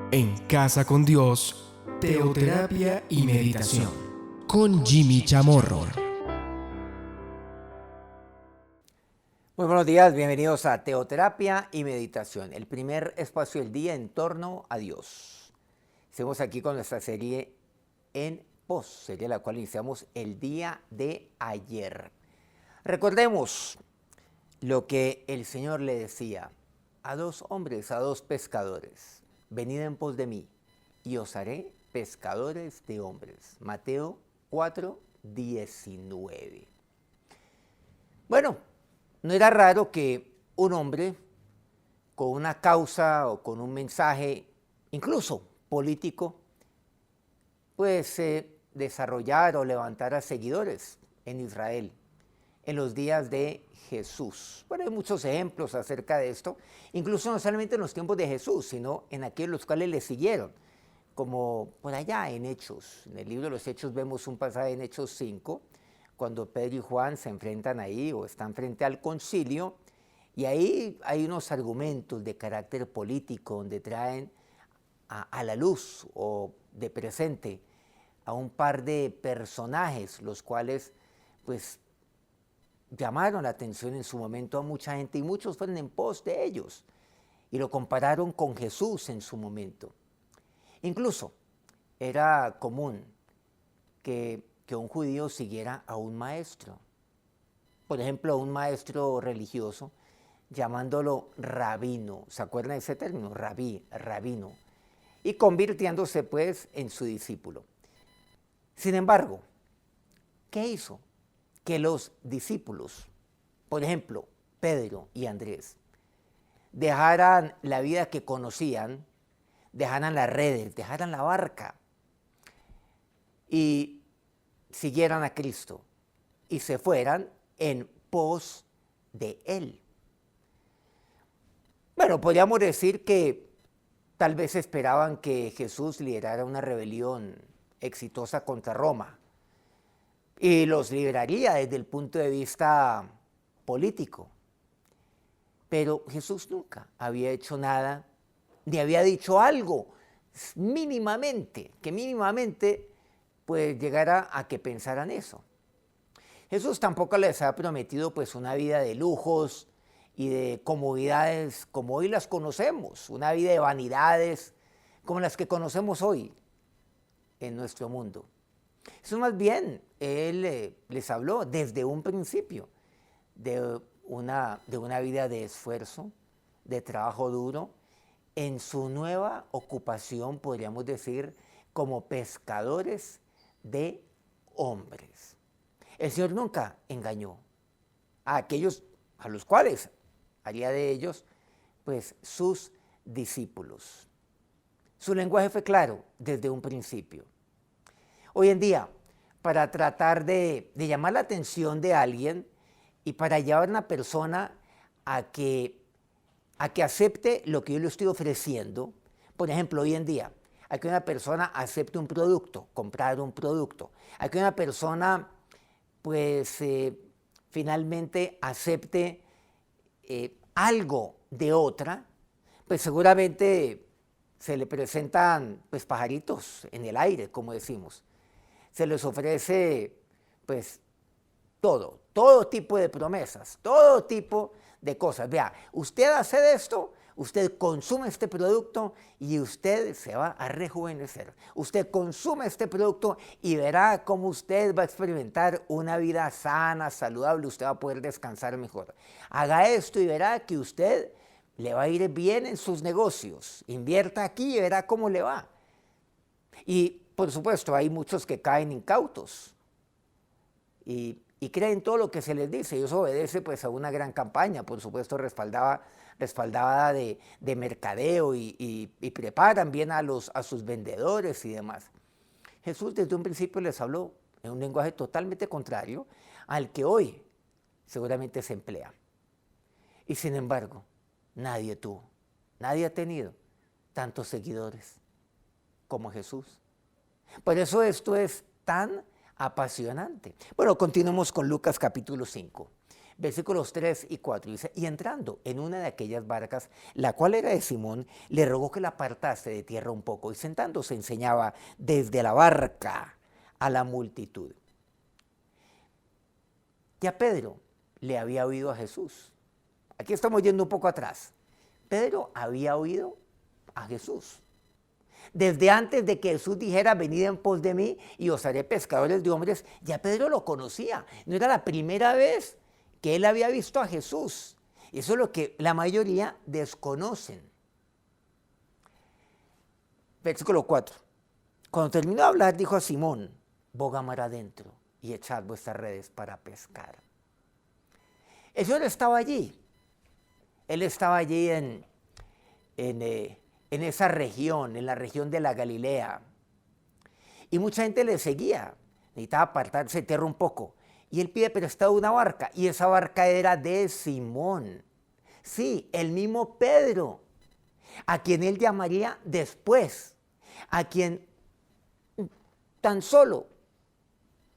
En Casa con Dios, teoterapia y meditación, con Jimmy Chamorro. Muy buenos días, bienvenidos a Teoterapia y Meditación, el primer espacio del día en torno a Dios. Seguimos aquí con nuestra serie en post, serie la cual iniciamos el día de ayer. Recordemos lo que el Señor le decía a dos hombres, a dos pescadores: venid en pos de mí y os haré pescadores de hombres. Mateo 4:19. Bueno, no era raro que un hombre con una causa o con un mensaje, incluso político, pues desarrollara o levantara seguidores en Israel en los días de Jesús. Bueno, hay muchos ejemplos acerca de esto, incluso no solamente en los tiempos de Jesús, sino en aquellos los cuales le siguieron, como por allá en Hechos. En el libro de los Hechos vemos un pasaje en Hechos 5, cuando Pedro y Juan se enfrentan ahí o están frente al concilio, y ahí hay unos argumentos de carácter político donde traen a la luz o de presente a un par de personajes, los cuales pues llamaron la atención en su momento a mucha gente y muchos fueron en pos de ellos y lo compararon con Jesús en su momento. Incluso era común que un judío siguiera a un maestro, por ejemplo, a un maestro religioso, llamándolo rabino. ¿Se acuerdan de ese término? Rabino. Y convirtiéndose pues en su discípulo. Sin embargo, ¿qué hizo? Que los discípulos, por ejemplo, Pedro y Andrés, dejaran la vida que conocían, dejaran las redes, dejaran la barca y siguieran a Cristo y se fueran en pos de Él. Bueno, podríamos decir que tal vez esperaban que Jesús liderara una rebelión exitosa contra Roma y los liberaría desde el punto de vista político. Pero Jesús nunca había hecho nada, ni había dicho algo que mínimamente pues llegara a que pensaran eso. Jesús tampoco les ha prometido pues una vida de lujos y de comodidades como hoy las conocemos, una vida de vanidades como las que conocemos hoy en nuestro mundo. Eso más bien, Él les habló desde un principio de una vida de esfuerzo, de trabajo duro, en su nueva ocupación, podríamos decir, como pescadores de hombres. El Señor nunca engañó a aquellos a los cuales haría de ellos pues sus discípulos. Su lenguaje fue claro desde un principio. Hoy en día, para tratar de llamar la atención de alguien y para llevar a una persona a que acepte lo que yo le estoy ofreciendo, por ejemplo, hoy en día, a que una persona acepte un producto, comprar un producto, a que una persona pues finalmente acepte algo de otra, pues seguramente se le presentan pues pajaritos en el aire, como decimos. Se les ofrece pues todo tipo de promesas, todo tipo de cosas. Vea, usted hace esto, usted consume este producto y usted se va a rejuvenecer. Usted consume este producto y verá cómo usted va a experimentar una vida sana, saludable, usted va a poder descansar mejor. Haga esto y verá que usted le va a ir bien en sus negocios. Invierta aquí y verá cómo le va. Y por supuesto hay muchos que caen incautos y creen todo lo que se les dice, y eso obedece pues a una gran campaña, por supuesto respaldada de mercadeo y preparan bien a sus vendedores y demás. Jesús desde un principio les habló en un lenguaje totalmente contrario al que hoy seguramente se emplea. Y sin embargo, nadie ha tenido tantos seguidores como Jesús. Por eso esto es tan apasionante. Bueno, continuemos con Lucas capítulo 5. Versículos 3 y 4 dice, y entrando en una de aquellas barcas, la cual era de Simón, le rogó que la apartase de tierra un poco, y sentándose enseñaba desde la barca a la multitud. Ya Pedro le había oído a Jesús. Aquí estamos yendo un poco atrás. Pedro había oído a Jesús. Desde antes de que Jesús dijera, venid en pos de mí y os haré pescadores de hombres, ya Pedro lo conocía. No era la primera vez que él había visto a Jesús. Eso es lo que la mayoría desconocen. Versículo 4. Cuando terminó de hablar, dijo a Simón, boga mar adentro y echad vuestras redes para pescar. El Señor estaba allí. Él estaba allí en esa región, en la región de la Galilea. Y mucha gente le seguía. Necesitaba apartarse de tierra un poco. Y él pide prestado una barca. Y esa barca era de Simón. Sí, el mismo Pedro, a quien él llamaría después. A quien tan solo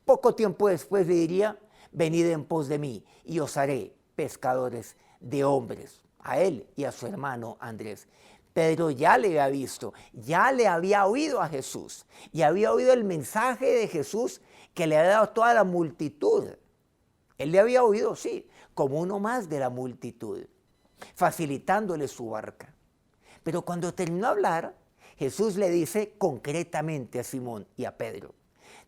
poco tiempo después le diría, venid en pos de mí y os haré pescadores de hombres. A él y a su hermano Andrés. Pedro ya le había visto, ya le había oído a Jesús y había oído el mensaje de Jesús que le había dado a toda la multitud. Él le había oído, sí, como uno más de la multitud, facilitándole su barca. Pero cuando terminó de hablar, Jesús le dice concretamente a Simón y a Pedro,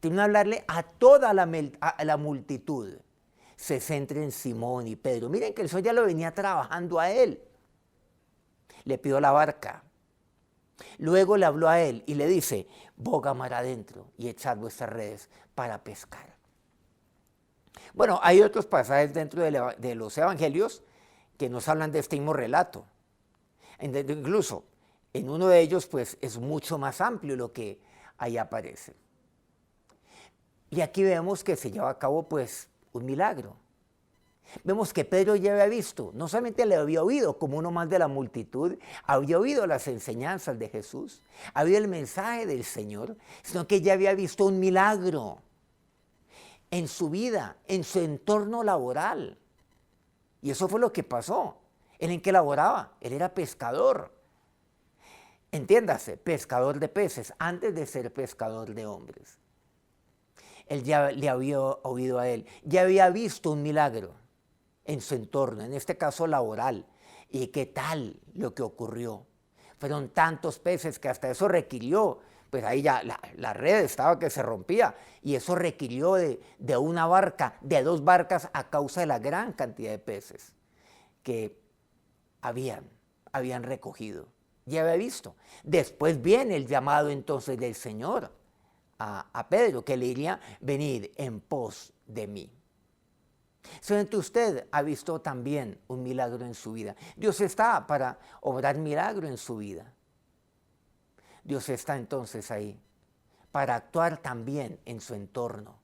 terminó de hablarle a toda la multitud. Se centra en Simón y Pedro. Miren que el Señor ya lo venía trabajando a él. Le pidió la barca. Luego le habló a él y le dice, boga mar adentro y echad vuestras redes para pescar. Bueno, hay otros pasajes dentro de los evangelios que nos hablan de este mismo relato. Incluso en uno de ellos pues es mucho más amplio lo que ahí aparece. Y aquí vemos que se lleva a cabo pues un milagro. Vemos que Pedro ya había visto, no solamente le había oído como uno más de la multitud, había oído las enseñanzas de Jesús, había el mensaje del Señor, sino que ya había visto un milagro en su vida, en su entorno laboral. Y eso fue lo que pasó. ¿Él en qué laboraba? Él era pescador. Entiéndase, pescador de peces, antes de ser pescador de hombres. Él ya le había oído a él, ya había visto un milagro en su entorno, en este caso laboral. ¿Y qué tal lo que ocurrió? Fueron tantos peces que hasta eso requirió, pues ahí ya la red estaba que se rompía, y eso requirió de una barca, de 2 barcas a causa de la gran cantidad de peces que habían recogido. Ya había visto. Después viene el llamado entonces del Señor a Pedro, que le diría, venid en pos de mí. Solamente usted ha visto también un milagro en su vida. Dios está para obrar milagro en su vida. Dios está entonces ahí para actuar también en su entorno.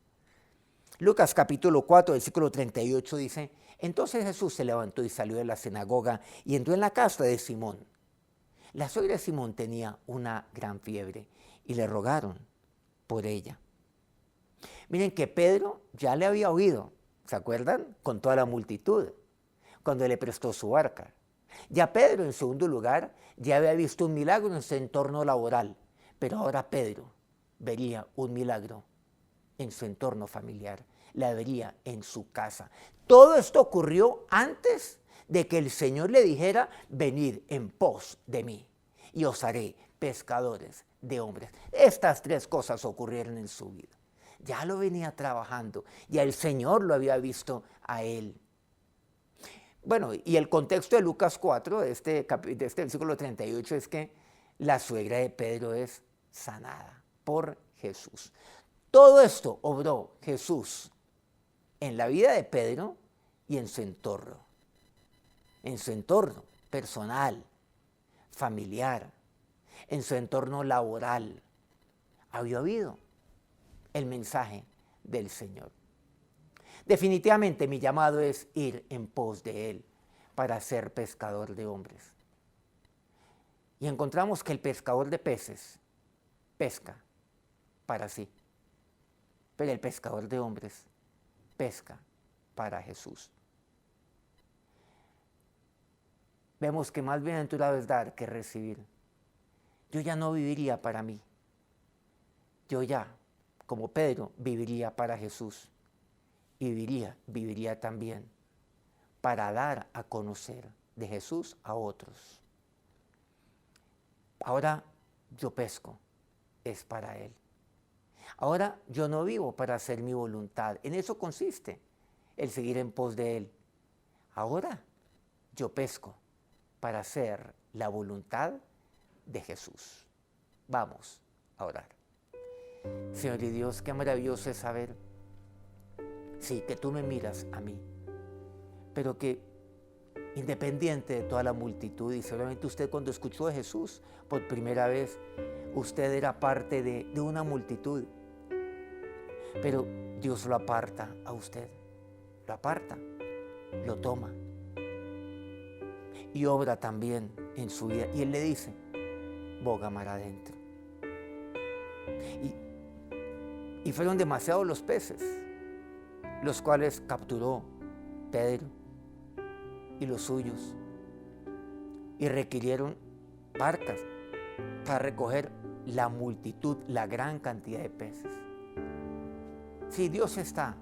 Lucas capítulo 4, versículo 38 dice, entonces Jesús se levantó y salió de la sinagoga y entró en la casa de Simón. La suegra de Simón tenía una gran fiebre y le rogaron por ella. Miren que Pedro ya le había oído, ¿se acuerdan? Con toda la multitud, cuando le prestó su barca. Ya Pedro, en segundo lugar, ya había visto un milagro en su entorno laboral, pero ahora Pedro vería un milagro en su entorno familiar, la vería en su casa. Todo esto ocurrió antes de que el Señor le dijera, venid en pos de mí y os haré pescadores de hombres. Estas 3 cosas ocurrieron en su vida. Ya lo venía trabajando, ya el Señor lo había visto a él. Bueno, y el contexto de Lucas 4, de este versículo 38, es que la suegra de Pedro es sanada por Jesús. Todo esto obró Jesús en la vida de Pedro y en su entorno personal, familiar, en su entorno laboral. Había oído el mensaje del Señor. Definitivamente mi llamado es ir en pos de Él para ser pescador de hombres. Y encontramos que el pescador de peces pesca para sí, pero el pescador de hombres pesca para Jesús. vemos que más bienaventurado es dar que recibir. Yo ya no viviría para mí. Yo ya, como Pedro, viviría para Jesús. Y viviría también para dar a conocer de Jesús a otros. Ahora yo pesco, es para Él. Ahora yo no vivo para hacer mi voluntad. En eso consiste el seguir en pos de Él. Ahora yo pesco para hacer la voluntad de Jesús. Vamos a orar. Señor y Dios, qué maravilloso es saber, sí, que tú me miras a mí, pero que independiente de toda la multitud, y seguramente usted cuando escuchó a Jesús por primera vez, usted era parte de una multitud, pero Dios lo aparta a usted, lo aparta, lo toma y obra también en su vida. Y Él le dice, boga mar adentro. Y fueron demasiados los peces, los cuales capturó Pedro y los suyos, y requirieron barcas para recoger la multitud, la gran cantidad de peces. Si Dios está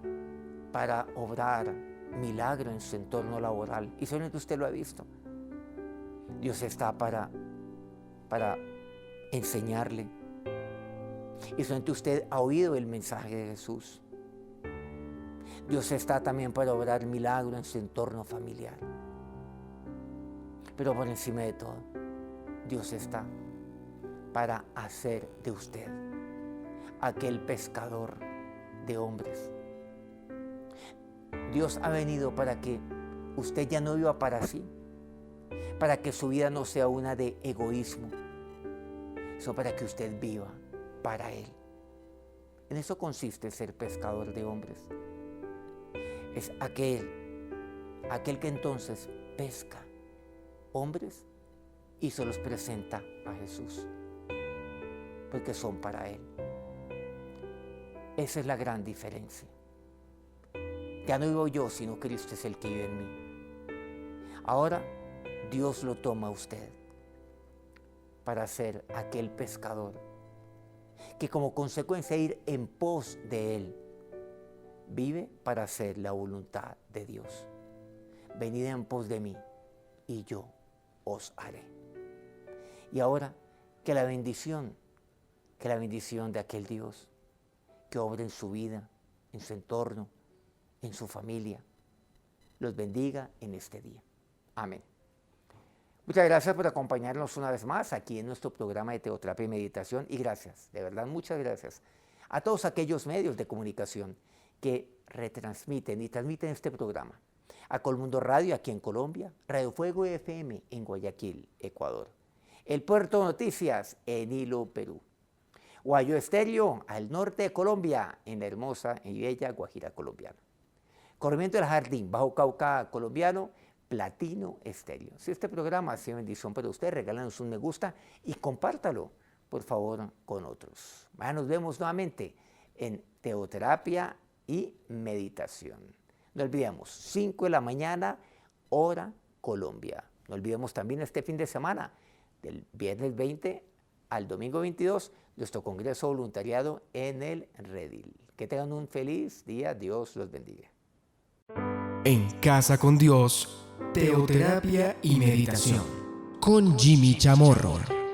para obrar milagro en su entorno laboral, y seguramente usted lo ha visto, Dios está para enseñarle, y solamente usted ha oído el mensaje de Jesús. Dios está también para obrar milagro en su entorno familiar. Pero por encima de todo, Dios está para hacer de usted aquel pescador de hombres. Dios ha venido para que usted ya no viva para sí, para que su vida no sea una de egoísmo, sino para que usted viva para Él. En eso consiste ser pescador de hombres. Es aquel que entonces pesca hombres y se los presenta a Jesús, porque son para Él. Esa es la gran diferencia. Ya no vivo yo, sino Cristo es el que vive en mí. Ahora Dios lo toma a usted para ser aquel pescador que, como consecuencia de ir en pos de Él, vive para hacer la voluntad de Dios. Venid en pos de mí y yo os haré. Y ahora que la bendición de aquel Dios que obra en su vida, en su entorno, en su familia, los bendiga en este día. Amén. Muchas gracias por acompañarnos una vez más aquí en nuestro programa de Teoterapia y Meditación, y gracias, de verdad, muchas gracias a todos aquellos medios de comunicación que retransmiten y transmiten este programa. A Colmundo Radio aquí en Colombia, Radio Fuego FM en Guayaquil, Ecuador, El Puerto Noticias en Hilo, Perú, Guayo Estéreo al norte de Colombia, en la hermosa y bella Guajira colombiana, Corrimiento del Jardín, Bajo Cauca colombiano, Platino Estéreo. Si este programa ha sido bendición para usted, regálanos un me gusta y compártalo, por favor, con otros. Mañana nos vemos nuevamente en Teoterapia y Meditación. No olvidemos, 5 de la mañana, hora Colombia. No olvidemos también este fin de semana, del viernes 20 al domingo 22, nuestro Congreso Voluntariado en el Redil. Que tengan un feliz día. Dios los bendiga. En Casa con Dios, Teoterapia y Meditación, con Jimmy Chamorro.